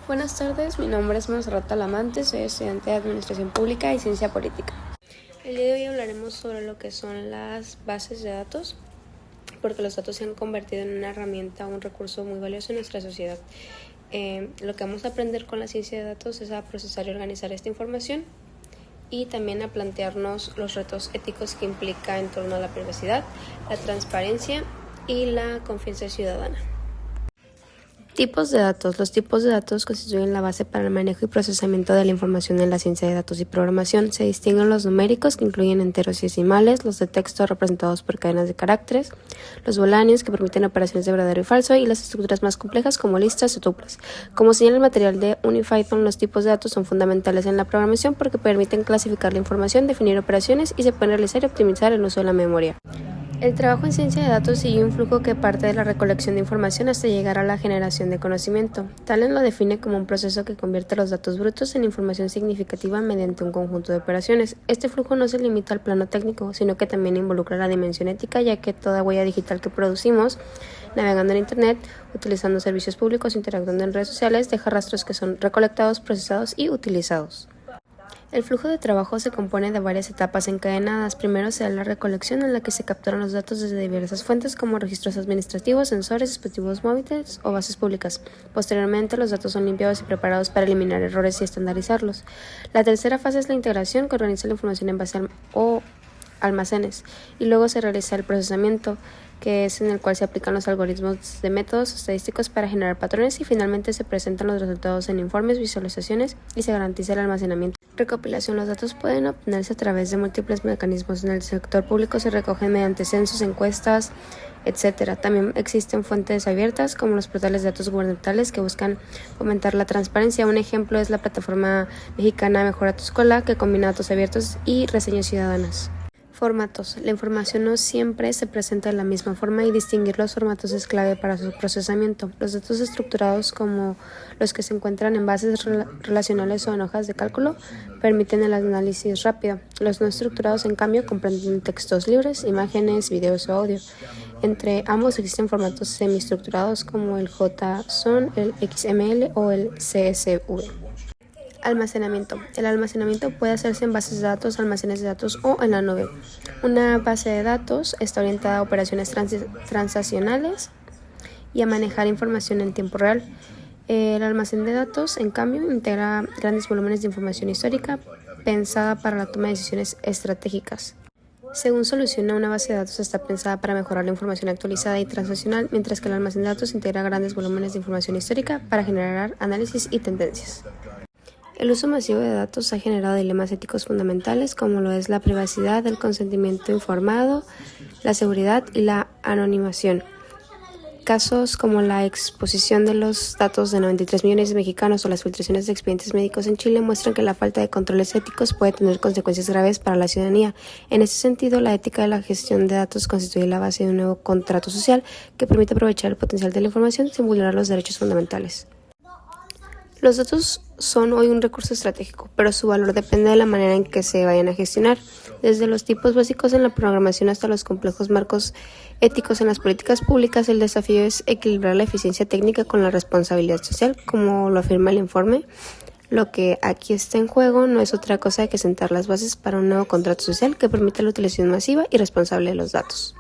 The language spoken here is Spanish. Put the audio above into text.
Buenas tardes, mi nombre es Montserrat Talamante, soy estudiante de Administración Pública y Ciencia Política. El día de hoy hablaremos sobre lo que son las bases de datos, porque los datos se han convertido en una herramienta, un recurso muy valioso en nuestra sociedad. Lo que vamos a aprender con la ciencia de datos es a procesar y organizar esta información y también a plantearnos los retos éticos que implica en torno a la privacidad, la transparencia y la confianza ciudadana. Tipos de datos. Los tipos de datos constituyen la base para el manejo y procesamiento de la información en la ciencia de datos y programación. Se distinguen los numéricos, que incluyen enteros y decimales, los de texto representados por cadenas de caracteres, los booleanos, que permiten operaciones de verdadero y falso, y las estructuras más complejas como listas o tuplas. Como señala el material de Unipython, los tipos de datos son fundamentales en la programación porque permiten clasificar la información, definir operaciones y se pueden realizar y optimizar el uso de la memoria. El trabajo en ciencia de datos sigue un flujo que parte de la recolección de información hasta llegar a la generación de conocimiento. Talent lo define como un proceso que convierte los datos brutos en información significativa mediante un conjunto de operaciones. Este flujo no se limita al plano técnico, sino que también involucra la dimensión ética, ya que toda huella digital que producimos, navegando en Internet, utilizando servicios públicos, interactuando en redes sociales, deja rastros que son recolectados, procesados y utilizados. El flujo de trabajo se compone de varias etapas encadenadas. Primero se da la recolección, en la que se capturan los datos desde diversas fuentes como registros administrativos, sensores, dispositivos móviles o bases públicas. Posteriormente, los datos son limpiados y preparados para eliminar errores y estandarizarlos. La tercera fase es la integración, que organiza la información en base o almacenes, y luego se realiza el procesamiento, que es en el cual se aplican los algoritmos de métodos estadísticos para generar patrones, y finalmente se presentan los resultados en informes, visualizaciones y se garantiza el almacenamiento. Recopilación. Los datos pueden obtenerse a través de múltiples mecanismos. En el sector público se recogen mediante censos, encuestas, etc. También existen fuentes abiertas como los portales de datos gubernamentales que buscan fomentar la transparencia. Un ejemplo es la plataforma mexicana Mejora tu Escuela, que combina datos abiertos y reseñas ciudadanas. Formatos. La información no siempre se presenta de la misma forma y distinguir los formatos es clave para su procesamiento. Los datos estructurados, como los que se encuentran en bases relacionales o en hojas de cálculo, permiten el análisis rápido. Los no estructurados, en cambio, comprenden textos libres, imágenes, videos o audio. Entre ambos existen formatos semiestructurados como el JSON, el XML o el CSV. Almacenamiento. El almacenamiento puede hacerse en bases de datos, almacenes de datos o en la nube. Una base de datos está orientada a operaciones transaccionales y a manejar información en tiempo real. El almacén de datos, en cambio, integra grandes volúmenes de información histórica pensada para la toma de decisiones estratégicas. Según soluciona, una base de datos está pensada para mejorar la información actualizada y transaccional, mientras que el almacén de datos integra grandes volúmenes de información histórica para generar análisis y tendencias. El uso masivo de datos ha generado dilemas éticos fundamentales, como lo es la privacidad, el consentimiento informado, la seguridad y la anonimación. Casos como la exposición de los datos de 93 millones de mexicanos o las filtraciones de expedientes médicos en Chile muestran que la falta de controles éticos puede tener consecuencias graves para la ciudadanía. En ese sentido, la ética de la gestión de datos constituye la base de un nuevo contrato social que permite aprovechar el potencial de la información sin vulnerar los derechos fundamentales. Los datos son hoy un recurso estratégico, pero su valor depende de la manera en que se vayan a gestionar, desde los tipos básicos en la programación hasta los complejos marcos éticos en las políticas públicas. El desafío es equilibrar la eficiencia técnica con la responsabilidad social, como lo afirma el informe. Lo que aquí está en juego no es otra cosa que sentar las bases para un nuevo contrato social que permita la utilización masiva y responsable de los datos.